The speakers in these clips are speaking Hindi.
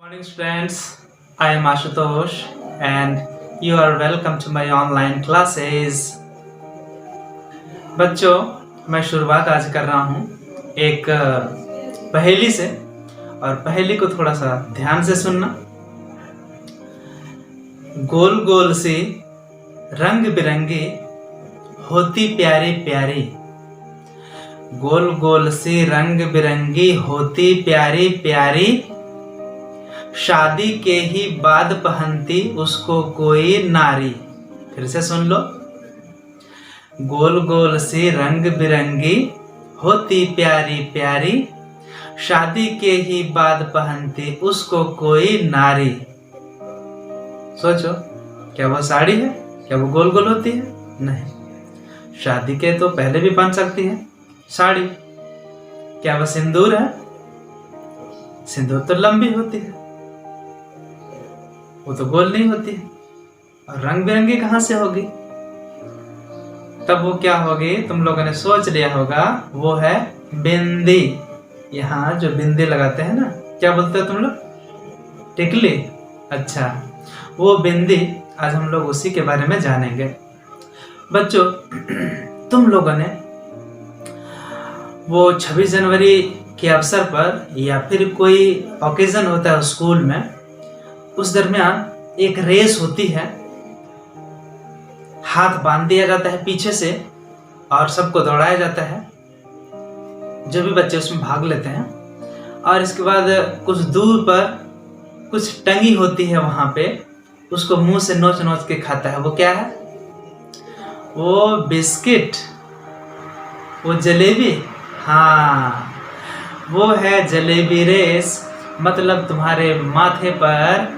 Morning students, I am Ashutosh and you are welcome to my online classes. बच्चों, मैं शुरुआत आज कर रहा हूँ एक पहेली से और पहेली को थोड़ा सा ध्यान से सुनना। गोल गोल सी रंग बिरंगी होती प्यारी प्यारी, गोल गोल सी रंग बिरंगी होती प्यारी प्यारी, शादी के ही बाद पहनती उसको कोई नारी। फिर से सुन लो। गोल गोल सी रंग बिरंगी होती प्यारी प्यारी, शादी के ही बाद पहनती उसको कोई नारी। सोचो, क्या वो साड़ी है? क्या वो गोल गोल होती है? नहीं। शादी के तो पहले भी पहन सकती है साड़ी। क्या वो सिंदूर है? सिंदूर तो लंबी होती है, वो तो गोल नहीं होती है। और रंग बिरंगी कहां से होगी? तब वो क्या होगी? तुम लोगों ने सोच लिया होगा, वो है बिंदी। यहाँ जो बिंदी लगाते हैं ना, क्या बोलते हो तुम लोग? टिकली। अच्छा, वो बिंदी आज हम लोग उसी के बारे में जानेंगे। बच्चों, तुम लोगों ने वो 26 जनवरी के अवसर पर या फिर कोई ओकेजन होता है स्कूल में, उस दरमियान एक रेस होती है, हाथ बांध दिया जाता है पीछे से और सबको दौड़ाया जाता है, जो भी बच्चे उसमें भाग लेते हैं। और इसके बाद कुछ दूर पर कुछ टंगी होती है, वहां पे उसको मुंह से नोच नोच के खाता है। वो क्या है? वो बिस्किट, वो जलेबी। हाँ, वो है जलेबी रेस। मतलब तुम्हारे माथे पर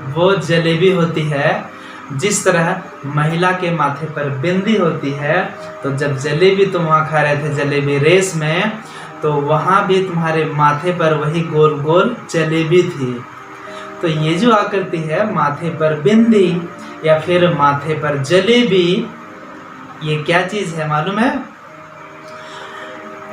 वो जलेबी होती है। जिस तरह महिला के माथे पर बिंदी होती है, तो जब जलेबी तुम वहाँ खा रहे थे जलेबी रेस में, तो वहाँ भी तुम्हारे माथे पर वही गोल गोल जलेबी थी। तो ये जो आकृति है, माथे पर बिंदी या फिर माथे पर जलेबी, ये क्या चीज है मालूम है?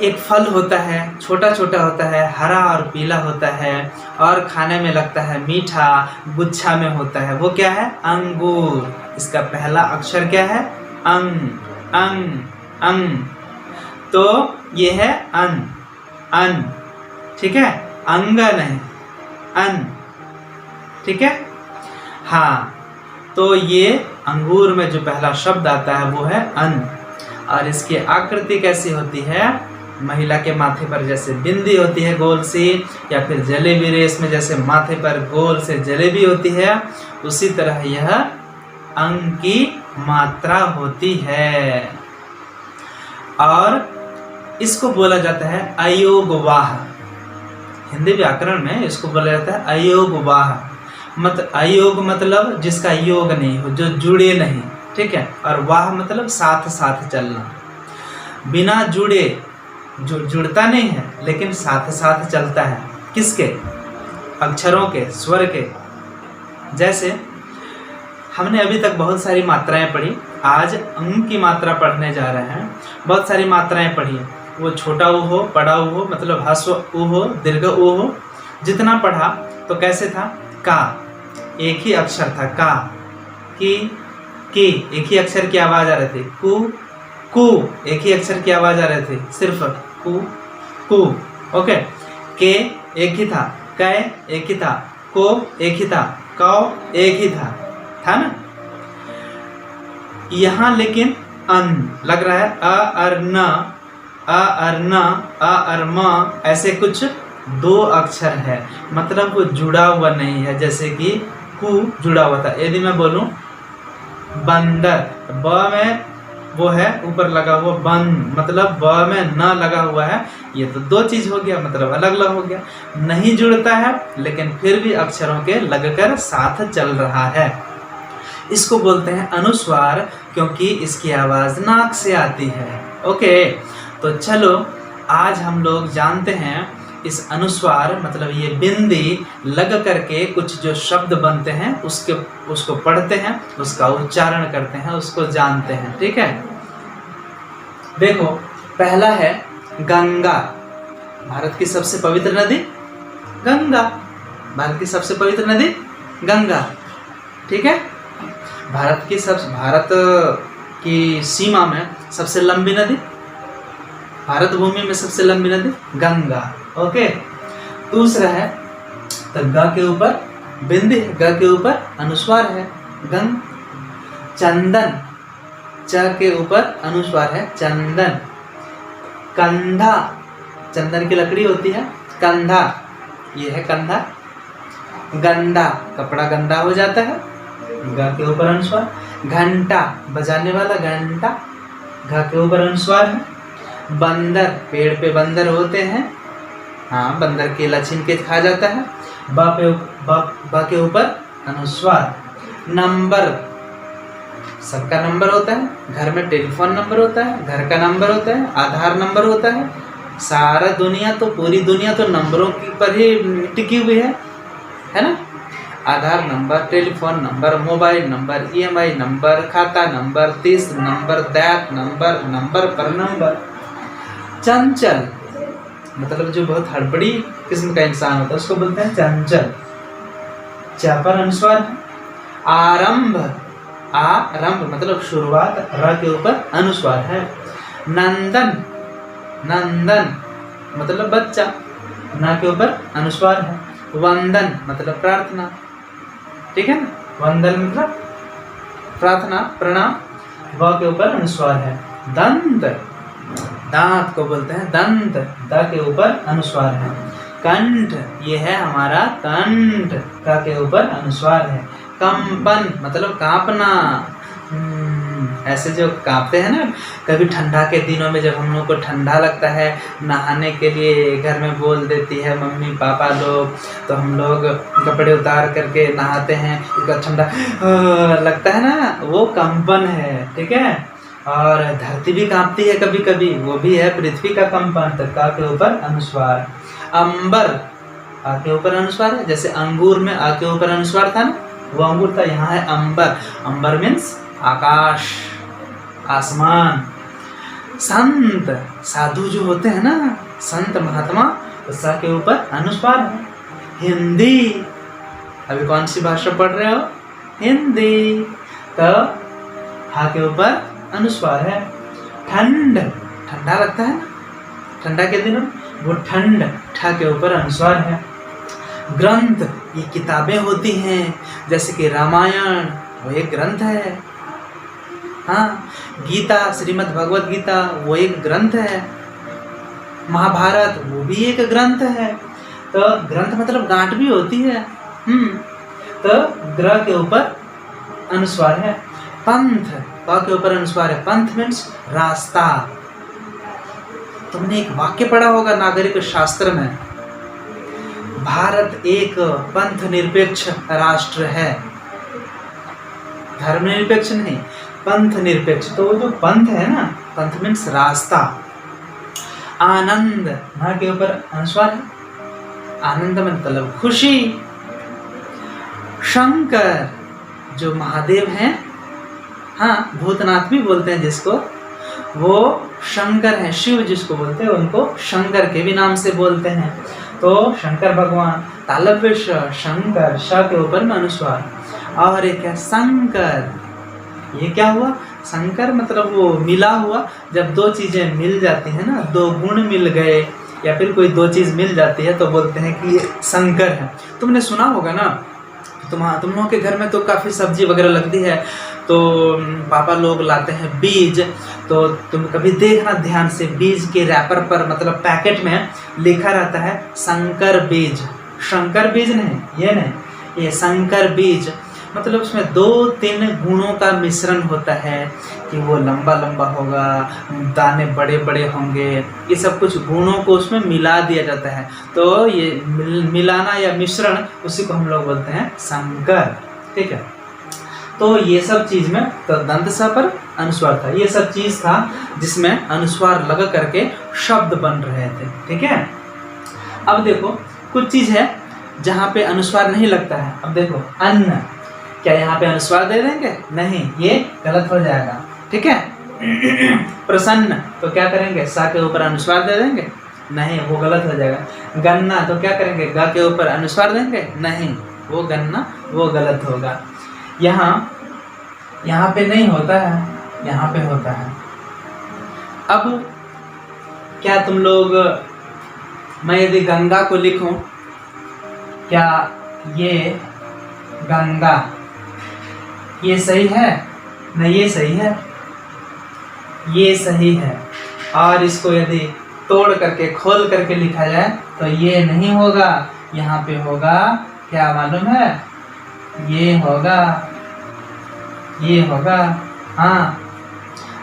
एक फल होता है, छोटा छोटा होता है, हरा और पीला होता है और खाने में लगता है मीठा, गुच्छा में होता है। वो क्या है? अंगूर। इसका पहला अक्षर क्या है? अंग। अंग अंग। तो ये है अन। अन, ठीक है? अंगन है, अन, ठीक है? हाँ, तो ये अंगूर में जो पहला शब्द आता है वो है अन। और इसकी आकृति कैसी होती है? महिला के माथे पर जैसे बिंदी होती है गोल सी, या फिर जलेबी रेस में जैसे माथे पर गोल से जलेबी होती है, उसी तरह यह अंग की मात्रा होती है। और इसको बोला जाता है अयोगवाह। हिंदी व्याकरण में इसको बोला जाता है अयोगवाह। अयोग मतलब जिसका योग नहीं हो, जो जुड़े नहीं, ठीक है? और वाह मतलब साथ साथ चलना। बिना जुड़े, जो जुड़ता नहीं है लेकिन साथ साथ चलता है। किसके? अक्षरों के, स्वर के। जैसे हमने अभी तक बहुत सारी मात्राएं पढ़ी, आज अंग की मात्रा पढ़ने जा रहे हैं। बहुत सारी मात्राएं पढ़ी, वो छोटा ऊ हो, बड़ा ऊ हो, मतलब ह्रस्व ऊ हो, दीर्घ ऊ हो। जितना पढ़ा तो कैसे था? का, एक ही अक्षर था का। की एक ही अक्षर की आवाज आ रही थी। कु एक ही अक्षर की आवाज आ रही थी, सिर्फ कु। ओके। के एक ही था, कै एक ही था, को एक ही था, कौ एक ही था ना? यहां लेकिन अन लग रहा है। अ अर न, अ अर न, अ अर म, ऐसे कुछ दो अक्षर है, मतलब वो जुड़ा हुआ नहीं है। जैसे कि कु जुड़ा हुआ था। यदि मैं बोलूं बंदर, ब में वो है ऊपर लगा हुआ बंद, मतलब ब में न लगा हुआ है। ये तो दो चीज हो गया, मतलब अलग अलग हो गया। नहीं जुड़ता है लेकिन फिर भी अक्षरों के लगकर साथ चल रहा है। इसको बोलते हैं अनुस्वार, क्योंकि इसकी आवाज नाक से आती है। ओके, तो चलो आज हम लोग जानते हैं इस अनुस्वार, मतलब ये बिंदी लग करके कुछ जो शब्द बनते हैं उसको पढ़ते हैं, उसका उच्चारण करते हैं, उसको जानते हैं। ठीक है? देखो, पहला है गंगा। भारत की सबसे पवित्र नदी गंगा। भारत की सबसे पवित्र नदी गंगा, ठीक है। भारत की सीमा में सबसे लंबी नदी, भारत भूमि में सबसे लंबी नदी गंगा, ओके। दूसरा है तो ग के ऊपर बिंदी, ग के ऊपर अनुस्वार है गंग। चंदन, च के ऊपर अनुस्वार है चंदन। कंधा, चंदन की लकड़ी होती है, कंधा, ये है कंधा। गंदा, कपड़ा गंदा हो जाता है, ग के ऊपर अनुस्वार। घंटा, बजाने वाला घंटा, घ के ऊपर अनुस्वार है। बंदर, पेड़ पे बंदर होते हैं, हाँ, बंदर केला छीन के खा जाता है, ब के ऊपर अनुस्वार। नंबर, सबका नंबर होता है, घर में टेलीफोन नंबर होता है, घर का नंबर होता है, आधार नंबर होता है। सारा दुनिया तो, पूरी दुनिया तो नंबरों की पर ही टिकी हुई है ना। Aadhaar number, telephone number, mobile number, EMI number, खाता नंबर, तीस नंबर, दैट नंबर, नंबर पर नंबर। चंचल, मतलब जो बहुत हड़बड़ी किस्म का इंसान होता है उसको बोलते हैं चंचल, च पर अनुस्वार है। आरंभ, आरंभ मतलब शुरुआत, र के ऊपर अनुस्वार है। नंदन, नंदन मतलब बच्चा, न के ऊपर अनुस्वार है। वंदन मतलब प्रार्थना, ठीक है ना, वंदन मतलब प्रार्थना, प्रणाम, व के ऊपर अनुस्वार है। दंत, दांत को बोलते हैं दंत, द के ऊपर अनुस्वार है। कंठ, ये है हमारा कंठ, क के ऊपर अनुस्वार है। कंपन मतलब कांपना, ऐसे जो कांपते हैं ना, कभी ठंडा के दिनों में जब हम लोग को ठंडा लगता है, नहाने के लिए घर में बोल देती है मम्मी पापा लोग, तो हम लोग कपड़े उतार करके नहाते हैं, इतना ठंडा लगता है ना, वो कंपन है, ठीक है। और धरती भी कांपती है कभी कभी, वो भी है पृथ्वी का कंपन, तो का के ऊपर अनुस्वार। अंबर, आ के ऊपर अनुस्वार है, जैसे अंगूर में आ के ऊपर अनुस्वार था ना, वो अंगूर था, यहाँ है अंबर, अंबर मीन्स आकाश, आसमान। संत, साधु जो होते हैं ना, संत महात्मा, तो सा के ऊपर अनुस्वार है। हिंदी, अभी कौन सी भाषा पढ़ रहे हो? हिंदी, तो हा के ऊपर अनुस्वार है। ठंड, ठंडा लगता है ना ठंडा के दिनों, वो ठंड, ठा के ऊपर अनुस्वार है। ग्रंथ, ये किताबें होती हैं, जैसे कि रामायण, वो एक ग्रंथ है, हाँ। गीता, श्रीमद् भगवत गीता, वो एक ग्रंथ है। महाभारत, वो भी एक ग्रंथ है। तो ग्रंथ मतलब गांठ भी होती है, तो ग्रह के ऊपर अनुस्वार है। पंथ, प के ऊपर अनुस्वार है। पंथ मीन्स रास्ता। तुमने एक वाक्य पढ़ा होगा नागरिक शास्त्र में, भारत एक पंथ निरपेक्ष राष्ट्र है, धर्मनिरपेक्ष नहीं, पंथ निरपेक्ष। तो वो जो पंथ है ना, पंथ मीन्स रास्ता। आनंद, ना के ऊपर अनुस्वार है, आनंद मतलब खुशी। शंकर, जो महादेव हैं, हाँ, भूतनाथ भी बोलते हैं जिसको, वो शंकर है, शिव जिसको बोलते हैं उनको शंकर के भी नाम से बोलते हैं। तो शंकर भगवान, तालव्य शंकर, श के ऊपर में अनुस्वार। और एक है शंकर, ये क्या हुआ? शंकर मतलब वो मिला हुआ, जब दो चीजें मिल जाती हैं ना, दो गुण मिल गए या फिर कोई दो चीज मिल जाती है तो बोलते हैं कि ये शंकर है। तुमने सुना होगा ना, तुम लोगों के घर में तो काफ़ी सब्जी वगैरह लगती है, तो पापा लोग लाते हैं बीज, तो तुम कभी देखना ध्यान से, बीज के रैपर पर मतलब पैकेट में लिखा रहता है शंकर बीज। शंकर बीज नहीं, ये नहीं, ये शंकर बीज मतलब उसमें 2-3 गुणों का मिश्रण होता है कि वो लंबा लंबा होगा, दाने बड़े बड़े होंगे, ये सब कुछ गुणों को उसमें मिला दिया जाता है। तो ये मिलाना या मिश्रण, उसी को हम लोग बोलते हैं शंकर, ठीक है। तो ये सब चीज़ में तो दंत स पर अनुस्वार था, ये सब चीज़ था जिसमें अनुस्वार लगा करके शब्द बन रहे थे, ठीक है। अब देखो कुछ चीज़ है जहाँ पे अनुस्वार नहीं लगता है। अब देखो अन्न, क्या यहाँ पे अनुस्वार दे देंगे? नहीं, ये गलत हो जाएगा, ठीक है। प्रसन्न, तो क्या करेंगे? सा के ऊपर अनुस्वार दे देंगे। नहीं, वो गलत हो जाएगा। गन्ना तो क्या करेंगे, ग के ऊपर अनुस्वार देंगे, नहीं, वो गन्ना, वो गलत होगा। यहाँ पे नहीं होता है, यहाँ पे होता है। अब क्या तुम लोग, मैं यदि गंगा को लिखूं, क्या ये गंगा, ये सही है? नहीं, ये सही है, ये सही है। और इसको यदि तोड़ करके, खोल करके लिखा जाए तो ये नहीं होगा, यहाँ पे होगा, क्या मालूम है? ये होगा, ये होगा। हाँ,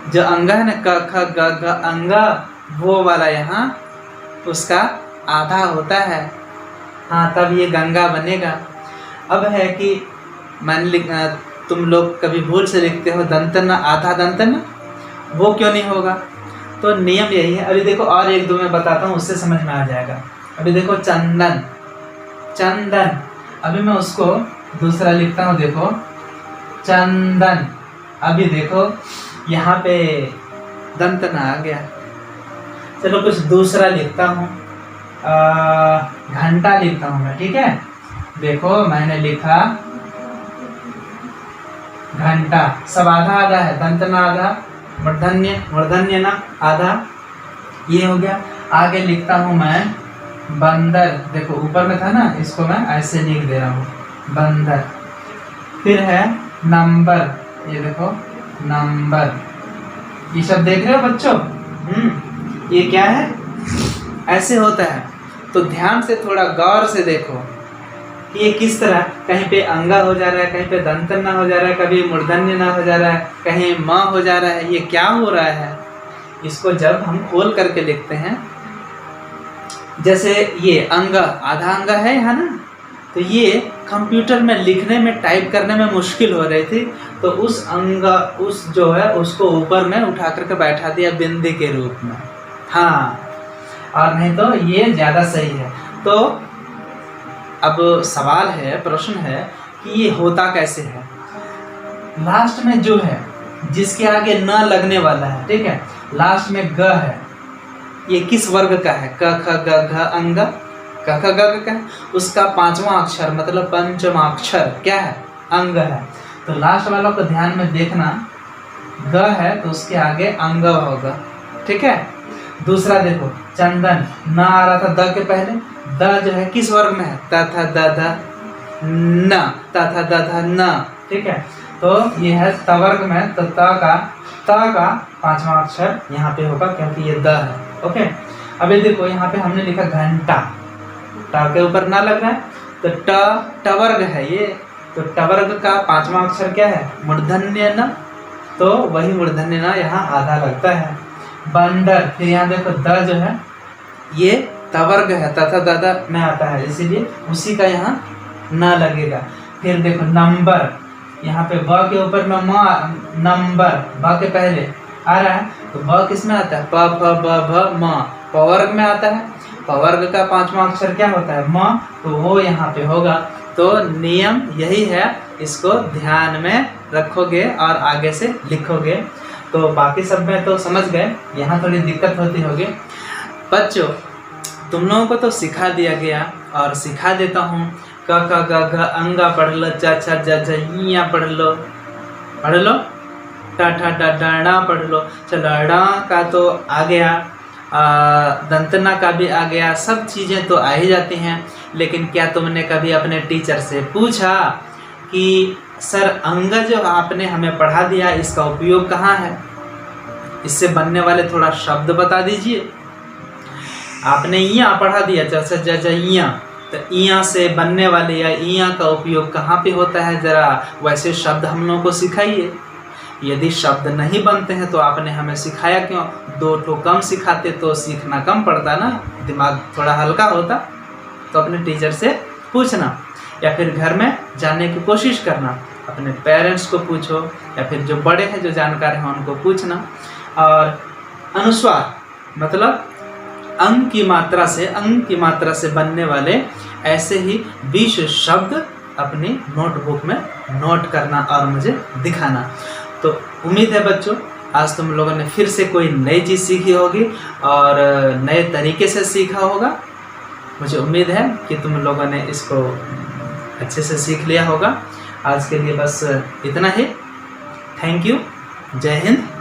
जो अंग है ना, क ख ग घ अंगा, वो वाला यहाँ उसका आधा होता है। हाँ, तब ये गंगा बनेगा। अब है कि तुम लोग कभी भूल से लिखते हो दंतन, आधा दंतन, वो क्यों नहीं होगा? तो नियम यही है। अभी देखो, और एक दो मैं बताता हूँ, उससे समझ में आ जाएगा। अभी देखो, चंदन, चंदन, अभी मैं उसको दूसरा लिखता हूँ, देखो, चंदन। अभी देखो, यहाँ पे दंतन आ गया। चलो कुछ दूसरा लिखता हूँ, घंटा लिखता हूँ मैं, ठीक है? देखो, मैंने लिखा घंटा, सब आधा आधा है, दंतन आधा, मूर्धन्य, मूर्धन्य ना आधा, ये हो गया। आगे लिखता हूँ मैं बंदर, देखो ऊपर में था ना, इसको मैं ऐसे लिख दे रहा हूँ, बंदर। फिर है नंबर, ये देखो नंबर, ये सब देख रहे हो बच्चों? ये क्या है? ऐसे होता है। तो ध्यान से थोड़ा गौर से देखो कि ये किस तरह, कहीं पे अंगा हो जा रहा है, कहीं पे दंतन ना हो जा रहा है, कभी मूर्धन्य ना हो जा रहा है, कहीं म हो जा रहा है, ये क्या हो रहा है? इसको जब हम खोल करके लिखते हैं, जैसे ये अंग, आधा अंग है यहाँ ना, तो ये कंप्यूटर में लिखने में, टाइप करने में मुश्किल हो रही थी, तो उस अंग, उस जो है उसको ऊपर में उठा करके बैठा दिया बिंदी के रूप में। हाँ, और नहीं तो ये ज़्यादा सही है। तो अब सवाल है, प्रश्न है कि ये होता कैसे है? लास्ट में जो है, जिसके आगे न लगने वाला है, ठीक है, लास्ट में ग है, ये किस वर्ग का है? क ख ग घ अंग, क ख ग का है, उसका पांचवा अक्षर, मतलब पंचमा अक्षर क्या है? अंग है। तो लास्ट वालों को ध्यान में देखना, ग है तो उसके आगे अंग होगा, ठीक है? दूसरा देखो, चंदन, न आ रहा था द के पहले, द जो है किस वर्ग में है? त थ द ध न, त थ द ध न, ठीक है? तो ये है त वर्ग में, तो त का पांचवा अक्षर यहाँ पे होगा, क्योंकि ये द है। ओके, अभी देखो यहाँ पे हमने लिखा घंटा, ट के ऊपर ना लग रहा है, तो ट वर्ग है ये, तो ट वर्ग का पांचवा अक्षर क्या है? मूर्धन्य न, तो वही मूर्धन्य न यहाँ आधा लगता है। बंदर, फिर यहाँ देखो द जो है ये तवर्ग है, तथा दादा में आता है, इसीलिए उसी का यहाँ न लगेगा। फिर देखो नंबर, यहाँ पे ब के ऊपर में म, नंबर, ब के पहले आ रहा है, तो ब किस में आता है? प फ ब भ म, पवर्ग में आता है। पवर्ग का पांचवा अक्षर क्या होता है? म, तो वो यहाँ पे होगा। तो नियम यही है, इसको ध्यान में रखोगे और आगे से लिखोगे तो बाकी सब में तो समझ गए, यहाँ थोड़ी दिक्कत होती होगी। बच्चों, तुम लोगों को तो सिखा दिया गया और सिखा देता हूँ। क ख ग घ अंगा पढ़ लो, च छ ज झ इया पढ़ लो, ट ठ ड ढ ण पढ़ लो। चलो, ड़ का तो आ गया, दंतना का भी आ गया, सब चीज़ें तो आ ही जाती हैं। लेकिन क्या तुमने कभी अपने टीचर से पूछा कि सर अंग जो आपने हमें पढ़ा दिया इसका उपयोग कहाँ है? इससे बनने वाले थोड़ा शब्द बता दीजिए। आपने इया पढ़ा दिया, जैसे जैसे इया, तो इया से बनने वाले या इया का उपयोग कहाँ पे होता है? ज़रा वैसे शब्द हम लोगों को सिखाइए। यदि शब्द नहीं बनते हैं तो आपने हमें सिखाया क्यों? 2 ठो कम सिखाते तो सीखना कम पड़ता ना, दिमाग थोड़ा हल्का होता। तो अपने टीचर से पूछना, या फिर घर में जानने की कोशिश करना, अपने पेरेंट्स को पूछो, या फिर जो बड़े हैं जो जानकार हैं उनको पूछना। और अनुस्वार मतलब अंग की मात्रा से बनने वाले ऐसे ही 20 शब्द अपनी नोटबुक में नोट करना और मुझे दिखाना। तो उम्मीद है बच्चों आज तुम लोगों ने फिर से कोई नई चीज़ सीखी होगी और नए तरीके से सीखा होगा। मुझे उम्मीद है कि तुम लोगों ने इसको अच्छे से सीख लिया होगा। आज के लिए बस इतना ही। Thank you. जय हिंद।